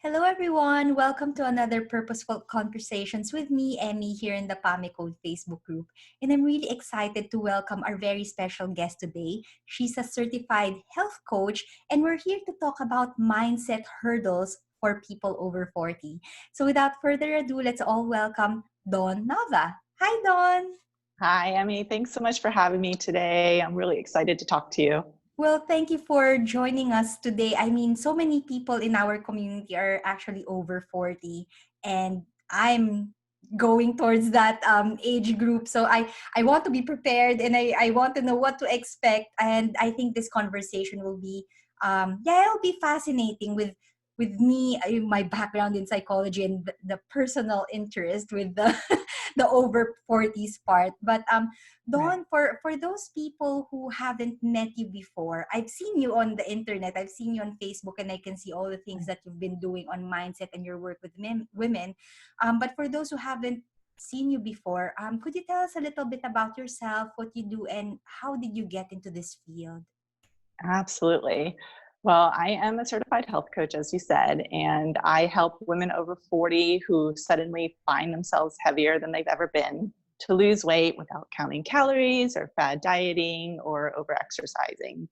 Hello, everyone. Welcome to another Purposeful Conversations with me, Emee, here in the PAMI Code Facebook group. And I'm really excited to welcome our very special guest today. She's a certified health coach, and we're here to talk about mindset hurdles for people over 40. So without further ado, let's all welcome Dawn Nava. Hi, Dawn. Hi, Emmy. Thanks so much for having me today. I'm really excited to talk to you. Well, thank you for joining us today. I mean, so many people in our community are actually over 40, and I'm going towards that age group. So I want to be prepared, and I want to know what to expect. And I think this conversation will be, it'll be fascinating with me, my background in psychology and the personal interest with the the over 40s part. But Right. Dawn, for those people who haven't met you before, I've seen you on the internet, I've seen you on Facebook, and I can see all the things that you've been doing on mindset and your work with women. But for those who haven't seen you before, could you tell us a little bit about yourself, what you do, and how did you get into this field? Absolutely. Well, I am a certified health coach, as you said, and I help women over 40 who suddenly find themselves heavier than they've ever been to lose weight without counting calories or fad dieting or over exercising.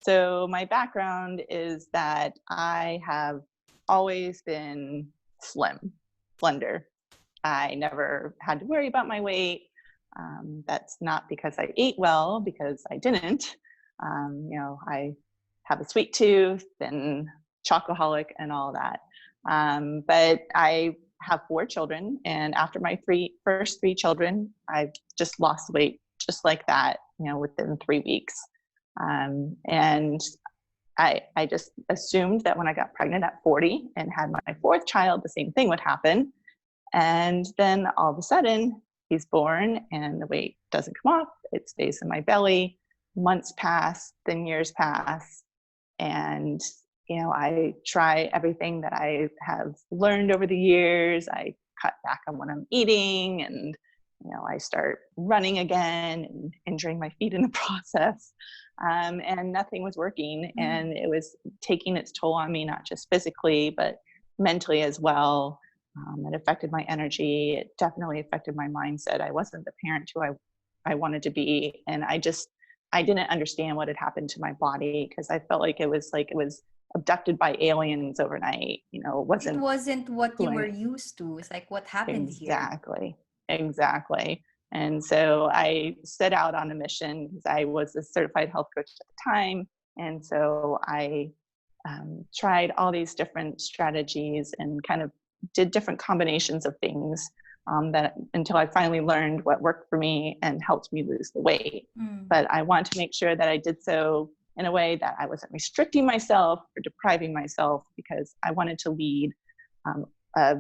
So, my background is that I have always been slender. I never had to worry about my weight. That's not because I ate well, because I didn't. I have a sweet tooth and chocoholic and all that. But I have 4 children, and after my first three children, I just lost weight just like that, within 3 weeks. And I just assumed that when I got pregnant at 40 and had my fourth child, the same thing would happen. And then all of a sudden, he's born and the weight doesn't come off. It stays in my belly. Months pass, then years pass. And, I try everything that I have learned over the years. I cut back on what I'm eating, and, I start running again and injuring my feet in the process. And nothing was working. And it was taking its toll on me, not just physically, but mentally as well. It affected my energy. It definitely affected my mindset. I wasn't the parent who I wanted to be. And I didn't understand what had happened to my body, because I felt like it was abducted by aliens overnight. It It wasn't wasn't what you were going used to. It's like, what happened here? exactly. And so I set out on a mission because I was a certified health coach at the time. And so I tried all these different strategies and kind of did different combinations of things that until I finally learned what worked for me and helped me lose the weight. But I want to make sure that I did so in a way that I wasn't restricting myself or depriving myself, because I wanted to lead a,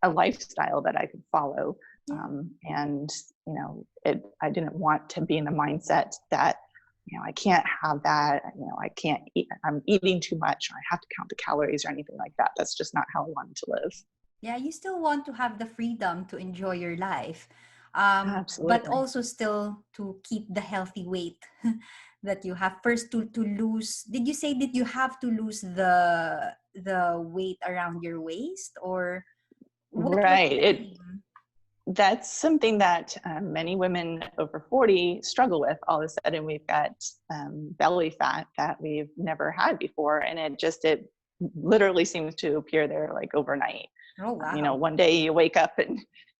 a lifestyle that I could follow. Yeah. I didn't want to be in the mindset that, I can't have that, I can't eat, I'm eating too much, or I have to count the calories or anything like that. That's just not how I wanted to live. Yeah, you still want to have the freedom to enjoy your life, but Absolutely. also still to keep the healthy weight that you have. First, to lose. Did you say that you have to lose the weight around your waist, or what? Right. That's something that many women over 40 struggle with. All of a sudden, we've got belly fat that we've never had before, and it literally seems to appear there like overnight. Oh, wow. One day you wake up and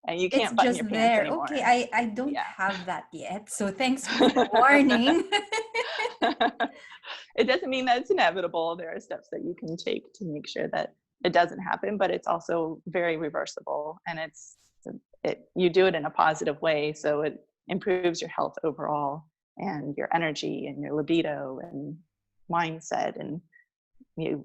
you It's can't button just your pants there. Okay, anymore. I don't Yeah. have that yet. So thanks for the warning. It doesn't mean that it's inevitable. There are steps that you can take to make sure that it doesn't happen, but it's also very reversible, and you do it in a positive way, so it improves your health overall and your energy and your libido and mindset, and you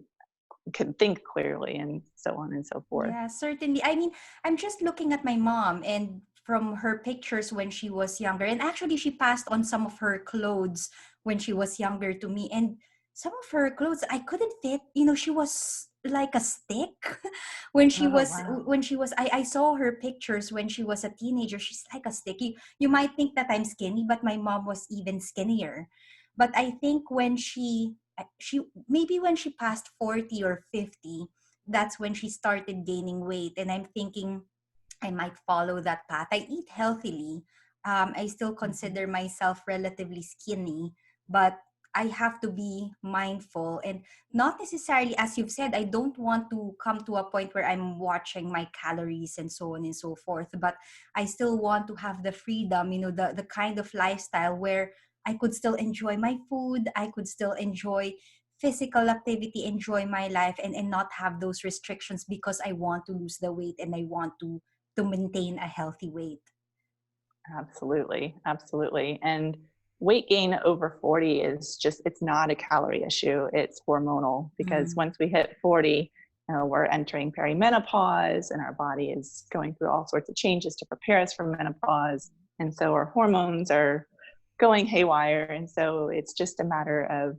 can think clearly and so on and so forth. Yeah, certainly. I mean, I'm just looking at my mom and from her pictures when she was younger. And actually, she passed on some of her clothes when she was younger to me. And some of her clothes I couldn't fit. She was like a stick Oh, wow. I saw her pictures when she was a teenager. She's like a stick. You might think that I'm skinny, but my mom was even skinnier. But I think when she maybe when she passed 40 or 50, that's when she started gaining weight. And I'm thinking I might follow that path. I eat healthily. I still Mhm. consider myself relatively skinny, but I have to be mindful and not necessarily, as you've said, I don't want to come to a point where I'm watching my calories and so on and so forth. But I still want to have the freedom, the kind of lifestyle where I could still enjoy my food, I could still enjoy physical activity, enjoy my life, and not have those restrictions because I want to lose the weight and I want to maintain a healthy weight. Absolutely, absolutely. And weight gain over 40 is just, it's not a calorie issue, it's hormonal, because Mm. once we hit 40, we're entering perimenopause and our body is going through all sorts of changes to prepare us for menopause. And so our hormones are going haywire. And so it's just a matter of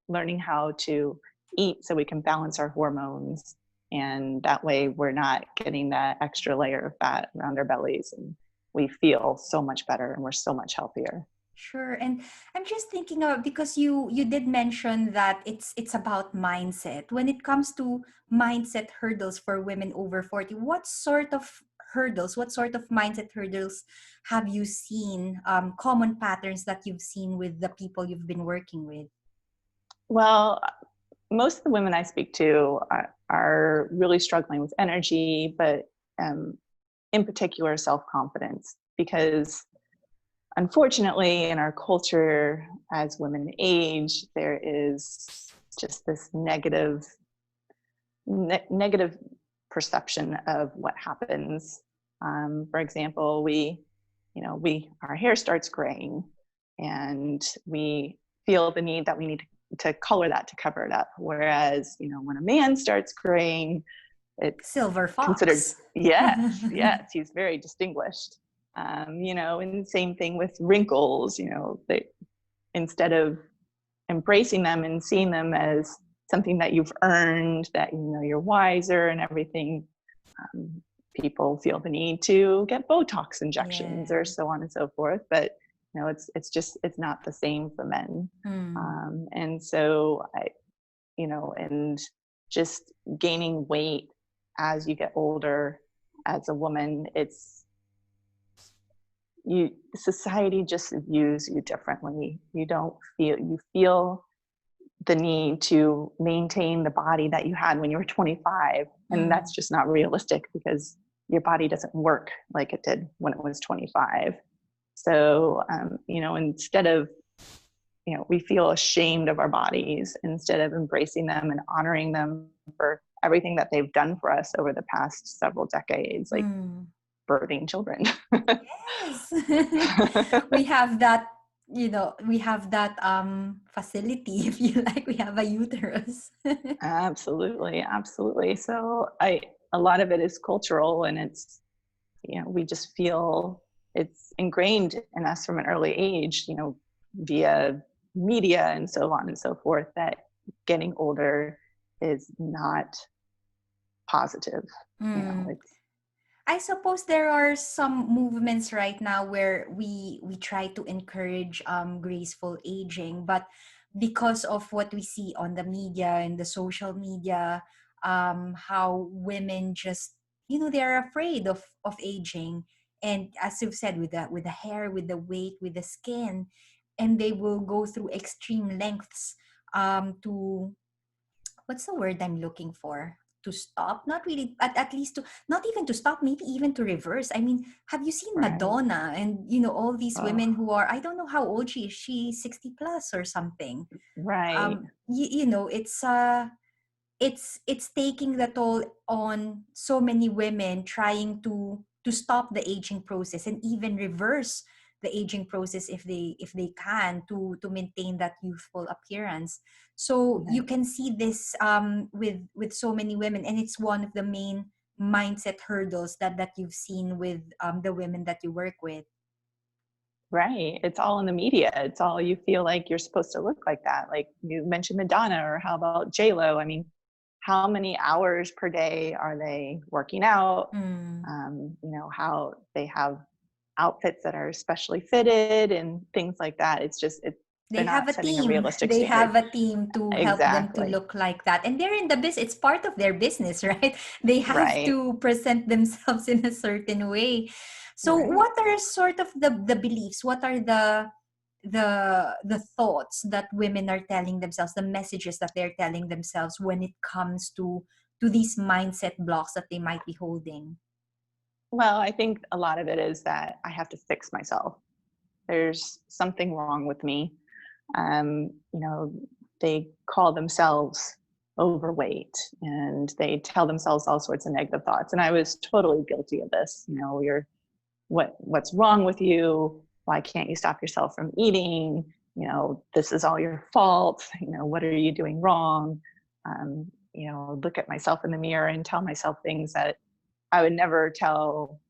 learning how to eat so we can balance our hormones. And that way we're not getting that extra layer of fat around our bellies. And we feel so much better and we're so much healthier. Sure. And I'm just thinking about, because you did mention that it's about mindset. When it comes to mindset hurdles for women over 40, what sort of hurdles, what sort of mindset hurdles have you seen, common patterns that you've seen with the people you've been working with? Well, most of the women I speak to are really struggling with energy, but um, in particular, self confidence, because unfortunately, in our culture, as women age, there is just this negative perception of what happens. For example, our hair starts graying, and we feel the need that we need to color that to cover it up. Whereas, when a man starts graying, it's Silver considered, fox. yes, he's very distinguished. And same thing with wrinkles. They, instead of embracing them and seeing them as something that you've earned, that you're wiser and everything, um, people feel the need to get Botox injections or Yeah. so on and so forth. But it's not the same for men. Mm. And so and just gaining weight as you get older as a woman, society just views you differently. You feel the need to maintain the body that you had when you were 25, and that's Mm. just not realistic, because your body doesn't work like it did when it was 25. So instead of, we feel ashamed of our bodies instead of embracing them and honoring them for everything that they've done for us over the past several decades, like Mm. birthing children. Yes. We have that, we have that facility, if you like, we have a uterus. Absolutely, absolutely. So a lot of it is cultural, and it's, we just feel it's ingrained in us from an early age, via media and so on and so forth, that getting older is not positive. Mm. It's I suppose there are some movements right now where we try to encourage graceful aging, but because of what we see on the media and the social media, how women just, they're afraid of aging, and as you've said, with the hair, with the weight, with the skin, and they will go through extreme lengths to, what's the word I'm looking for? To stop, not really, at least to, not even to stop, maybe even to reverse. I mean, have you seen right. Madonna and all these Oh, women who are, I don't know how old she is, she 60 plus or something. right. It's taking the toll on so many women trying to stop the aging process and even reverse the aging process if they can to maintain that youthful appearance. So you Right. can see this with so many women, and it's one of the main mindset hurdles that you've seen with the women that you work with. Right. It's all in the media. It's all, you feel like you're supposed to look like that. Like you mentioned Madonna, or how about J Lo? I mean, how many hours per day are they working out? Mm. How they have outfits that are specially fitted and things like that. It's just, They they're have a not setting a team. realistic They standard. have a team to help them to Exactly. look like that. And they're in the business. It's part of their business, right? They have Right. to present themselves in a certain way. So Right. what are sort of the beliefs? What are the thoughts that women are telling themselves, the messages that they're telling themselves when it comes to these mindset blocks that they might be holding? Well, I think a lot of it is that I have to fix myself. There's something wrong with me. You know, they call themselves overweight and they tell themselves all sorts of negative thoughts. And I was totally guilty of this. You know, what's wrong with you? Why can't you stop yourself from eating? You know, this is all your fault. You know, what are you doing wrong? You know, look at myself in the mirror and tell myself things that I would never tell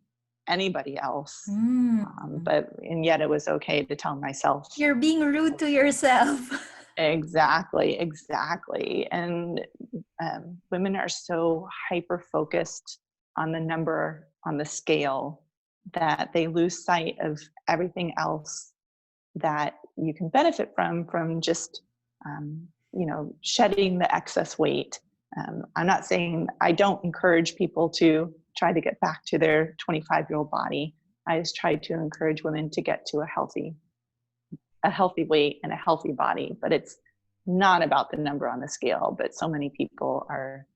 anybody else. Mm. But and yet it was okay to tell myself. You're being rude to yourself. Exactly, exactly. And women are so hyper focused on the number on the scale that they lose sight of everything else that you can benefit from just you know, shedding the excess weight. I'm not saying, I don't encourage people to try to get back to their 25-year-old body. I just try to encourage women to get to a healthy weight and a healthy body. But it's not about the number on the scale. But so many people are,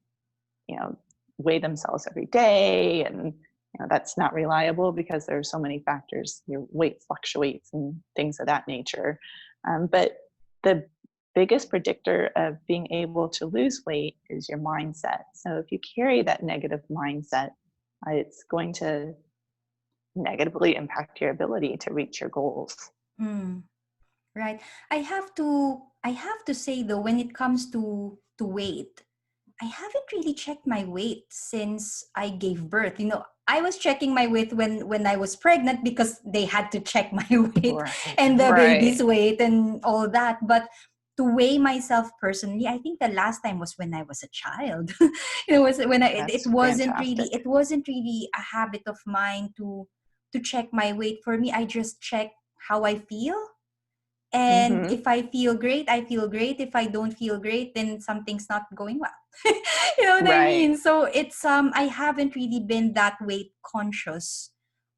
you know, weigh themselves every day, and you know, that's not reliable because there are so many factors. Your weight fluctuates and things of that nature. But the biggest predictor of being able to lose weight is your mindset. So if you carry that negative mindset, it's going to negatively impact your ability to reach your goals. Mm. Right. I have to say though, when it comes to weight, I haven't really checked my weight since I gave birth. I was checking my weight when I was pregnant because they had to check my weight Right, and the right. baby's weight and all that. But to weigh myself personally, I think the last time was when I was a child. It was when it That's wasn't fantastic. really it wasn't really a habit of mine to check my weight. For me, I just check how I feel, and Mm-hmm. if I feel great, I feel great. If I don't feel great, then something's not going well. You know what I Right. mean? So it's I haven't really been that weight conscious.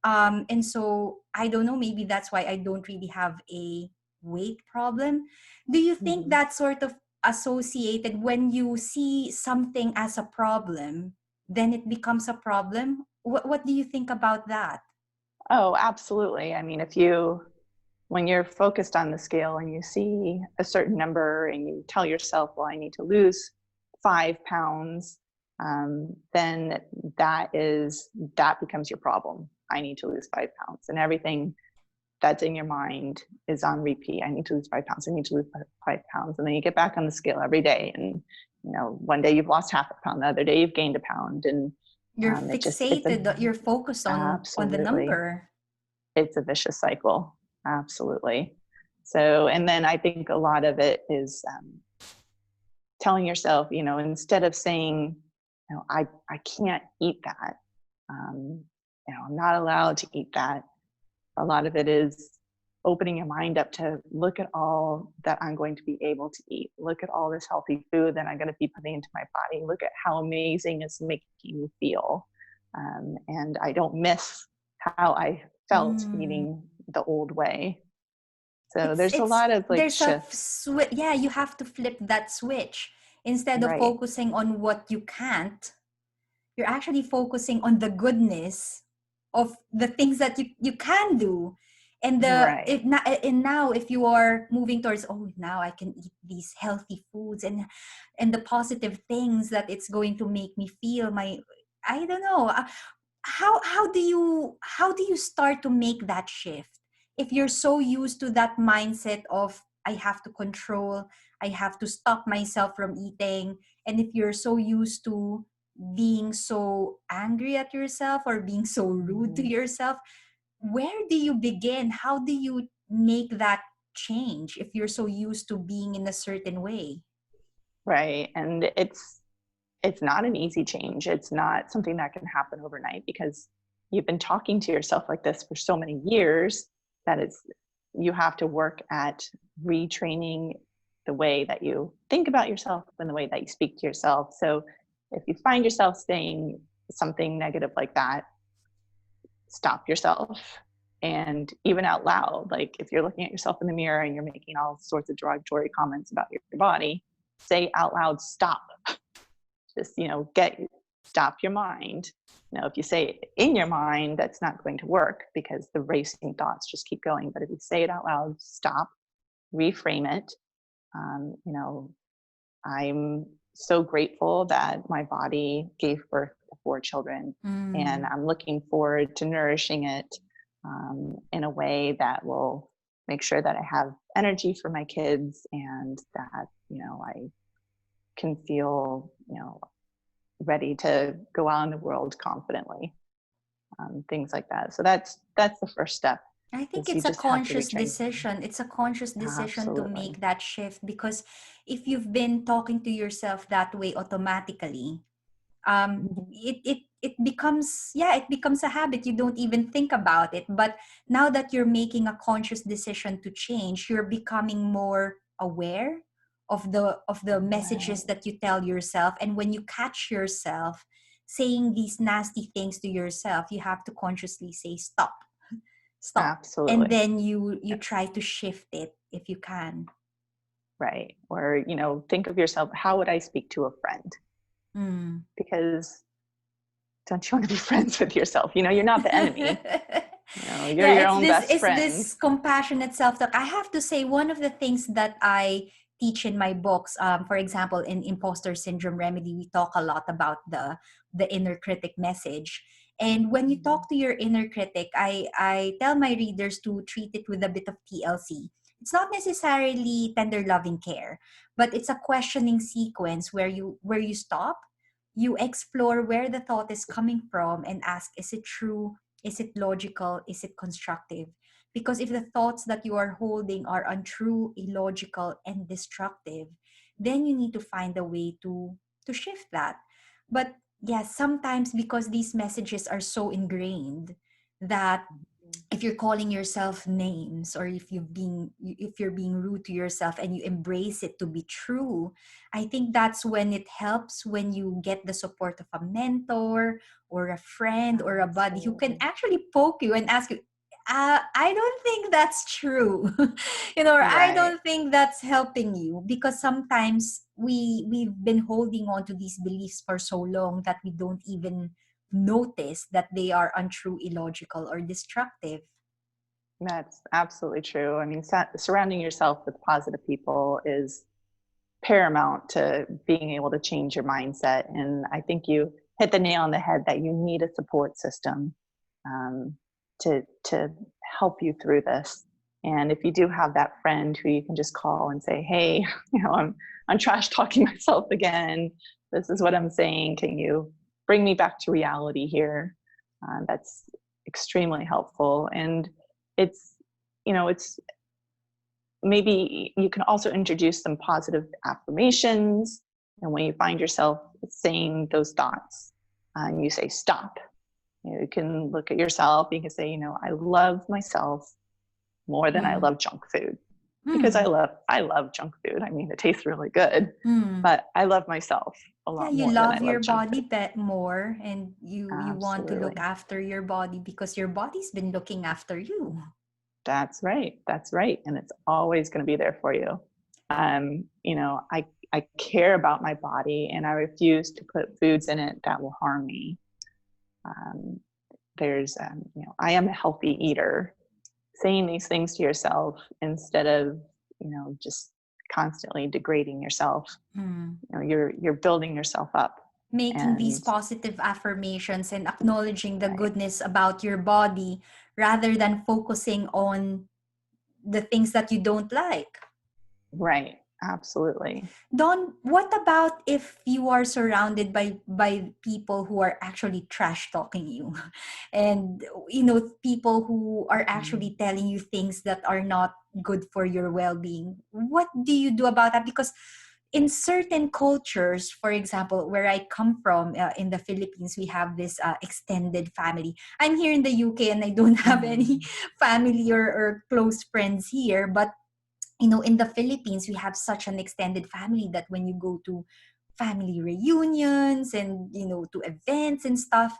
And so I don't know, maybe that's why I don't really have a weight problem. Do you think Mm-hmm. that's sort of associated when you see something as a problem, then it becomes a problem? What do you think about that? Oh, absolutely. I mean, when you're focused on the scale and you see a certain number and you tell yourself, well, I need to lose 5 pounds, then that becomes your problem. I need to lose 5 pounds, and everything that's in your mind is on repeat. I need to lose 5 pounds. I need to lose 5 pounds. And then you get back on the scale every day. And, you know, one day you've lost half a pound, the other day you've gained a pound. And You're it's a, fixated, that you're focused on the absolutely, number. it's a vicious cycle. Absolutely. So, and then I think a lot of it is telling yourself, you know, instead of saying, you know, I can't eat that, you know, I'm not allowed to eat that. A lot of it is opening your mind up to look at all that I'm going to be able to eat. Look at all this healthy food that I'm going to be putting into my body. Look at how amazing it's making me feel. And I don't miss how I felt Mm. eating the old way. So It's there's a it's lot of like there's a shifts. yeah, you have to flip that switch. Instead of Right. focusing on what you can't, you're actually focusing on the goodness of the things that you can do. And Right. now if you are moving towards, oh, now I can eat these healthy foods, and the positive things that it's going to make me feel, my I don't know, how do you start to make that shift if you're so used to that mindset of, I have to control, I have to stop myself from eating. And if you're so used to being so angry at yourself or being so rude to Mhm. yourself, where do you begin? How do you make that change if you're so used to being in a certain way? Right. And it's not an easy change. It's not something that can happen overnight because you've been talking to yourself like this for so many years that you have to work at retraining the way that you think about yourself and the way that you speak to yourself. So if you find yourself saying something negative like that, stop yourself. And even out loud, like if you're looking at yourself in the mirror and you're making all sorts of derogatory comments about your body, say out loud, stop. Just, stop your mind. Now, if you say it in your mind, that's not going to work because the racing thoughts just keep going. But if you say it out loud, stop, reframe it. I'm so grateful that my body gave birth to 4 children, and I'm looking forward to nourishing it in a way that will make sure that I have energy for my kids and that, I can feel, ready to go out in the world confidently, things like that. So that's the first step. I think Is you it's a just have to conscious retrain. decision. It's a conscious decision to Absolutely. make that shift, because if you've been talking to yourself that way automatically, Mhm. it becomes, yeah, it becomes a habit. You don't even think about it. But now that you're making a conscious decision to change, you're becoming more aware of the messages Right. that you tell yourself. And when you catch yourself saying these nasty things to yourself, you have to consciously say stop, and Absolutely. then you try to shift it if you can. Right. Or, think of yourself, how would I speak to a friend? Mm. Because don't you want to be friends with yourself? You're not the enemy. You're Yeah, your own best it's friend. this compassionate self-talk. I have to say, one of the things that I teach in my books, for example, in Imposter Syndrome Remedy, we talk a lot about the inner critic message. And when you talk to your inner critic, I tell my readers to treat it with a bit of TLC. It's not necessarily tender loving care, but it's a questioning sequence where you stop, you explore where the thought is coming from, and ask, is it true? Is it logical? Is it constructive? Because if the thoughts that you are holding are untrue, illogical, and destructive, then you need to find a way to shift that. But yes, sometimes because these messages are so ingrained that if you're calling yourself names, or if you're being rude to yourself and you embrace it to be true, I think that's when it helps, when you get the support of a mentor or a friend or a buddy who can Absolutely. actually poke you and ask you, I don't think that's true. Or I Right. don't think that's helping you, because sometimes we've been holding on to these beliefs for so long that we don't even notice that they are untrue, illogical, or destructive. That's absolutely true. I mean, surrounding yourself with positive people is paramount to being able to change your mindset. And I think you hit the nail on the head that you need a support system um, to help you through this. And if you do have that friend who you can just call and say, "Hey, I'm trash talking myself again. This is what I'm saying. Can you bring me back to reality here?" That's extremely helpful. And it's it's maybe you can also introduce some positive affirmations. And when you find yourself saying those thoughts, and you say stop, you can look at yourself. You can say, I love myself more than I Mm. love junk food, because Mm. I love junk food. I mean, it tastes really good, Mm. but I love myself a Yeah, lot you more than I love your love junk body food. bit more, and you want to look Absolutely. after your body because your body's been looking after you. That's right. That's right. And it's always going to be there for you. I care about my body and I refuse to put foods in it that will harm me. Um, I am a healthy eater. Saying these things to yourself instead of, just constantly degrading yourself. Mm. You're building yourself up. Making these And positive affirmations and acknowledging the right, goodness about your body, rather than focusing on the things that you don't like. right, absolutely. Don, what about if you are surrounded by people who are actually trash talking you, and people who are Mm. actually telling you things that are not good for your well-being? What do you do about that? Because in certain cultures, for example, where I come from, in the Philippines, we have this extended family. I'm here in the UK and I don't have any Mhm. family or close friends here, but in the Philippines, we have such an extended family that when you go to family reunions and, to events and stuff,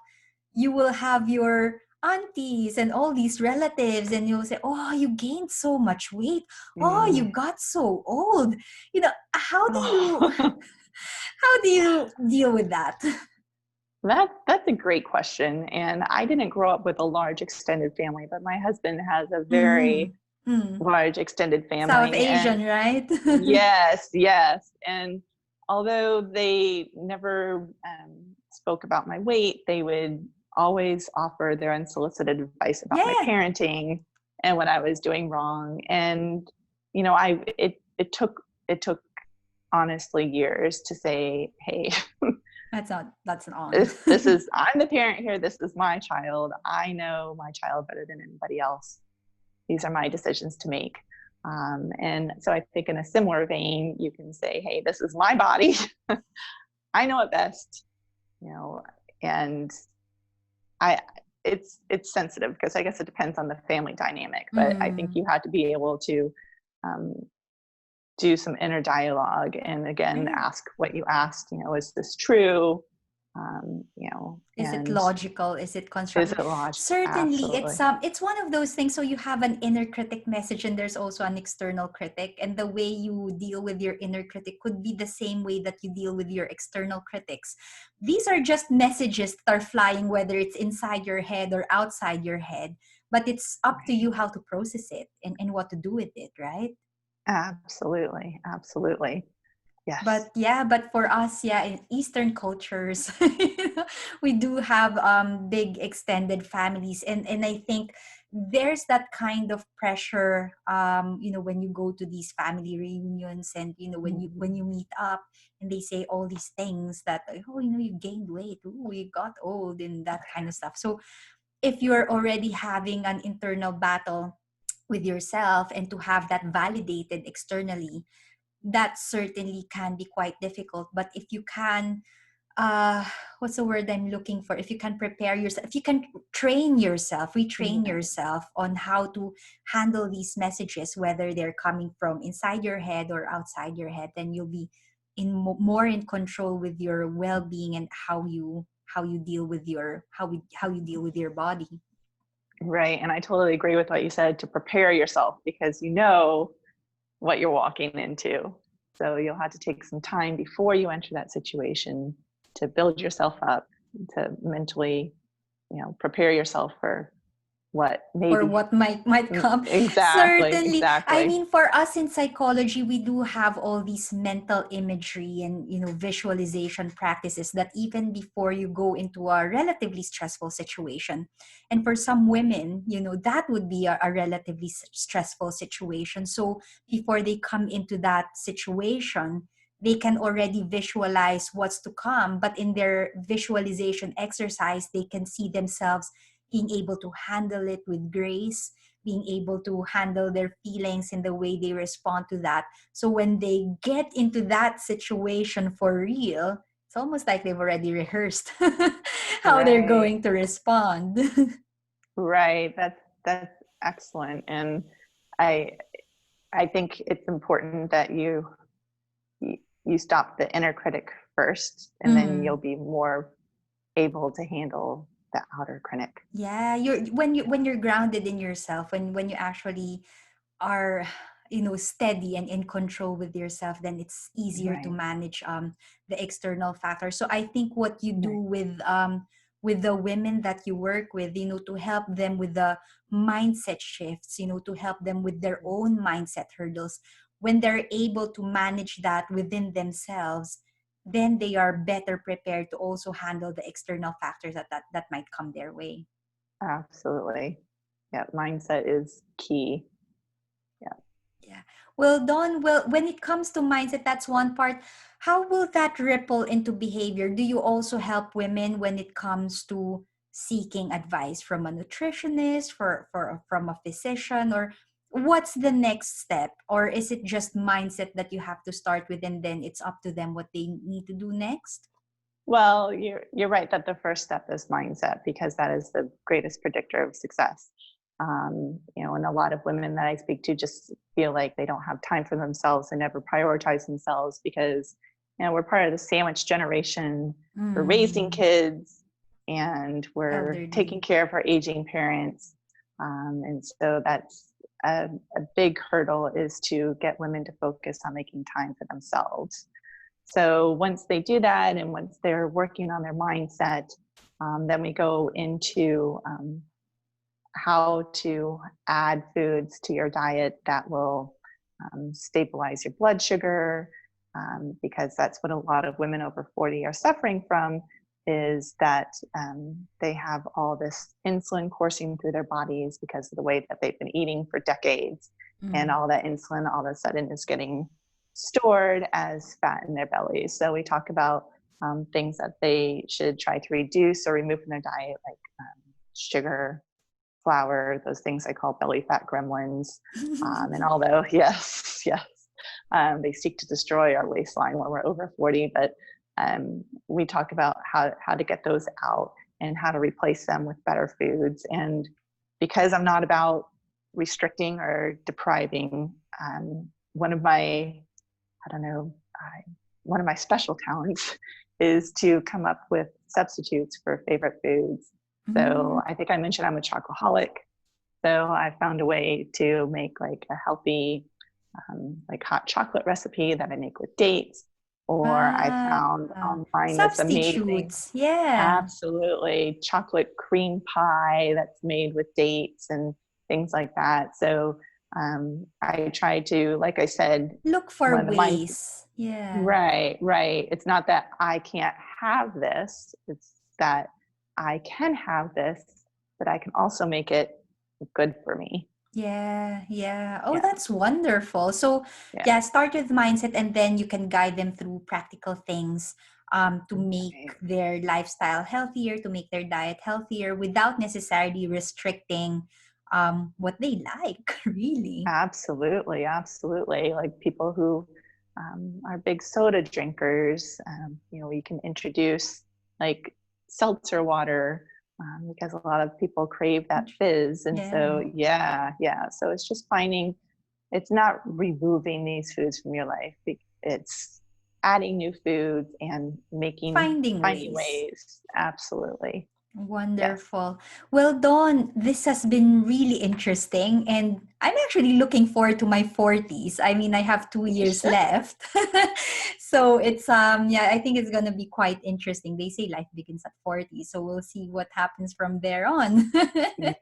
you will have your aunties and all these relatives, and you'll say, "Oh, you gained so much weight. Oh, you Mm. got so old." How do you Oh. how do you deal with that? That's a great question, and I didn't grow up with a large extended family, but my husband has a very Mm. Mm. large extended South family, and Asian, right? yes, yes, and although they never spoke about my weight, they would always offer their unsolicited advice about my Yeah, parenting and what I was doing wrong. And I it took honestly years to say, hey, that's an on. this is I'm the parent here. This is my child. I know my child better than anybody else. These are my decisions to make. And so I think in a similar vein, you can say, hey, this is my body. I know it best, you know, and I it's sensitive because I guess it depends on the family dynamic, but I think Mm. you have to be able to um, do some inner dialogue and again Right. ask what you asked, is this true? Is it And logical? Is it is constructive? it logical? Certainly, Absolutely. it's one of those things. So you have an inner critic message, and there's also an external critic, and the way you deal with your inner critic could be the same way that you deal with your external critics. These are just messages that are flying, whether it's inside your head or outside your head. But it's up to Right. you how to process it and what to do with it, right? Absolutely. Absolutely. But Yes. yeah, but for us, yeah, in Eastern cultures, we do have big extended families, and I think there's that kind of pressure, when you go to these family reunions, and when you Mhm. meet up, and they say all these things that, oh, you gained weight, oh, you got old, and that kind of stuff. So if you're already having an internal battle with yourself, and to have that validated externally, that certainly can be quite difficult. But if you can, uh what's the word I'm looking for, if you can prepare yourself, if you can retrain Yeah. yourself on how to handle these messages, whether they're coming from inside your head or outside your head, then you'll be more in control with your well-being, and how you deal with how you deal with your body. Right. And I totally agree with what you said to prepare yourself because you know what you're walking into. So you'll have to take some time before you enter that situation to build yourself up, to mentally, prepare yourself for what For maybe. what might come. Exactly, Certainly, I exactly. mean, for us in psychology, we do have all these mental imagery and visualization practices that even before you go into a relatively stressful situation. And for some women, that would be a relatively stressful situation. So before they come into that situation, they can already visualize what's to come, but in their visualization exercise, they can see themselves being able to handle it with grace, being able to handle their feelings in the way they respond to that. So when they get into that situation for real, it's almost like they've already rehearsed how they're Right. going to respond. Right. That's excellent. And I I think it's important that you stop the inner critic first and then you'll Mm. be more able to handle the outer critic. Yeah, when you're grounded in yourself, when you actually are steady and in control with yourself, then it's easier to Right. manage the external factors. So I think what you do Right. with the women that you work with, to help them with the mindset shifts, to help them with their own mindset hurdles, when they're able to manage that within themselves, then they are better prepared to also handle the external factors that might come their way. Absolutely. Yeah, mindset is key. Yeah. Yeah. Well, Don, when it comes to mindset, that's one part. How will that ripple into behavior? Do you also help women when it comes to seeking advice from a nutritionist, from a physician, or what's the next step? Or is it just mindset that you have to start with and then it's up to them what they need to do next? Well, you're right that the first step is mindset, because that is the greatest predictor of success. And a lot of women that I speak to just feel like they don't have time for themselves and never prioritize themselves because, we're part of the sandwich generation. We're raising Mm, kids and we're taking elderly. care of our aging parents. And so that's a big hurdle, is to get women to focus on making time for themselves. So once they do that, and once they're working on their mindset, then we go into how to add foods to your diet that will stabilize your blood sugar, because that's what a lot of women over 40 are suffering from, is that they have all this insulin coursing through their bodies because of the way that they've been eating for decades. And Mm. all that insulin all of a sudden is getting stored as fat in their bellies. So we talk about things that they should try to reduce or remove from their diet, like sugar, flour, those things I call belly fat gremlins. And although, yes, yes, they seek to destroy our waistline when we're over 40, but we talk about how to get those out and how to replace them with better foods. And because I'm not about restricting or depriving, one of my, I don't know, one of my special talents is to come up with substitutes for favorite foods. Mm. So I think I mentioned I'm a chocoholic. So I found a way to make like a healthy, like hot chocolate recipe that I make with dates. Or I Ah, found online this amazing, substitutes. Yeah. absolutely, chocolate cream pie that's made with dates and things like that. So I try to, like I said, Look for one of the mindset. ways. Yeah. Right, right. It's not that I can't have this, it's that I can have this, but I can also make it good for me. Yeah, yeah. Oh, Yeah, that's wonderful. So, yeah. yeah, start with mindset and then you can guide them through practical things to make Right. their lifestyle healthier, to make their diet healthier without necessarily restricting what they like, really. Absolutely, absolutely. Like people who are big soda drinkers, we can introduce like seltzer water, because a lot of people crave that fizz. And Yeah. so, yeah, yeah. So it's just finding, it's not removing these foods from your life. It's adding new foods and Finding finding ways. ways. Absolutely. Yes. Wonderful. Well, Dawn, this has been really interesting, and I'm actually looking forward to my 40s. I mean, I have 2 years left. So it's yeah, I think it's gonna be quite interesting. They say life begins at 40, so we'll see what happens from there on.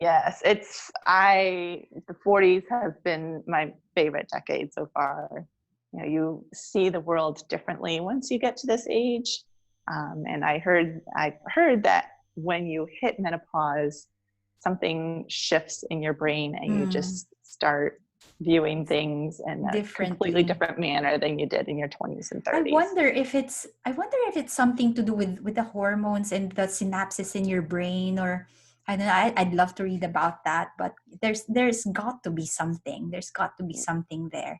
Yes, the 40s have been my favorite decade so far. You see the world differently once you get to this age. And I've heard that when you hit menopause, something shifts in your brain and you Mm, just start viewing things in a completely differently. different manner than you did in your 20s and 30s. I wonder if it's something to do with the hormones and the synapses in your brain, or I don't know. I'd love to read about that, but there's got to be something. There's got to be something there.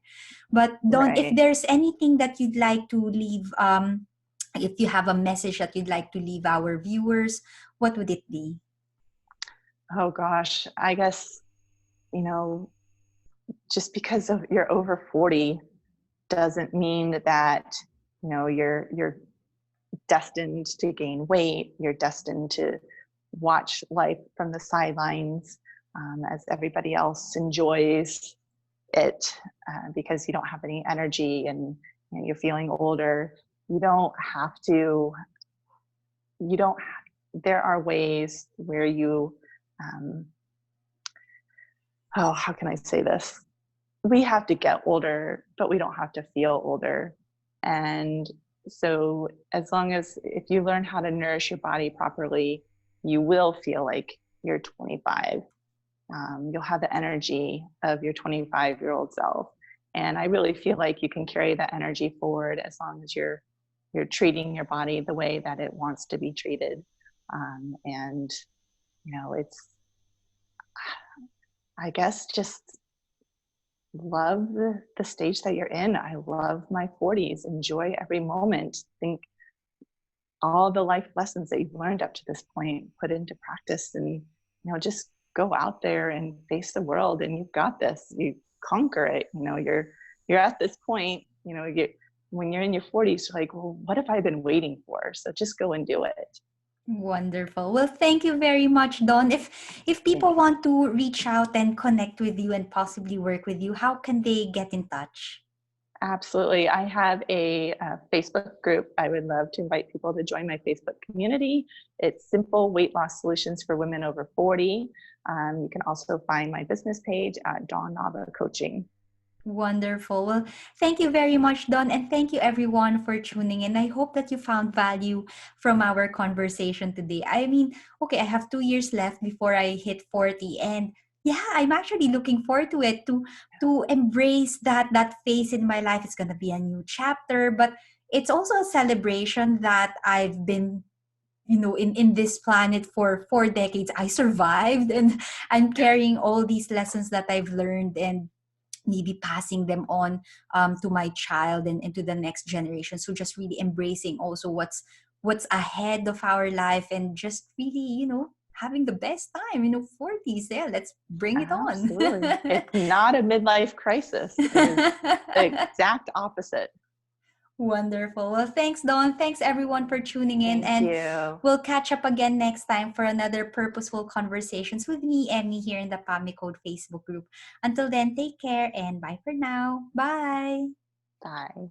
But Don, if Right. there's anything that you'd like to leave, if you have a message that you'd like to leave our viewers, what would it be? Oh gosh, I guess, you know, just because of you're over 40 doesn't mean that you're destined to gain weight. You're destined to watch life from the sidelines, as everybody else enjoys it, because you don't have any energy and you're feeling older. You don't have to. You don't. There are ways where you. Um, oh, how can I say this? We have to get older, but we don't have to feel older. And so, as long as if you learn how to nourish your body properly, you will feel like you're 25. You'll have the energy of your 25-year-old self. And I really feel like you can carry that energy forward as long as you're treating your body the way that it wants to be treated. And it's, I guess, just love the stage that you're in. I love my 40s. Enjoy every moment. Think all the life lessons that you've learned up to this point, put into practice, and just go out there and face the world, and you've got this. You conquer it. You're at this point. When you're in your 40s, you're like, well, what have I been waiting for? So just go and do it. Wonderful. Well, thank you very much, Dawn. If people want to reach out and connect with you and possibly work with you, how can they get in touch? Absolutely. I have a Facebook group. I would love to invite people to join my Facebook community. It's Simple Weight Loss Solutions for Women Over 40. You can also find my business page at Dawn Nava Coaching. Wonderful. Well, thank you very much, Don, and thank you everyone for tuning in. I hope that you found value from our conversation today. I mean, okay, I have 2 years left before I hit 40, and yeah, I'm actually looking forward to it to embrace that phase in my life. It's gonna be a new chapter, but it's also a celebration that I've been in this planet for 4 decades. I survived, and I'm carrying all these lessons that I've learned, and maybe passing them on to my child and to the next generation. So just really embracing also what's ahead of our life, and just really having the best time. 40s, yeah, let's bring it on. Absolutely. It's not a midlife crisis. It is the exact opposite. Wonderful. Well, thanks, Dawn. Thanks, everyone, for tuning in. Thank And you. we'll catch up again next time for another purposeful conversations with me, Emmy, here in the PAMI Code Facebook group. Until then, take care and bye for now. Bye. Bye.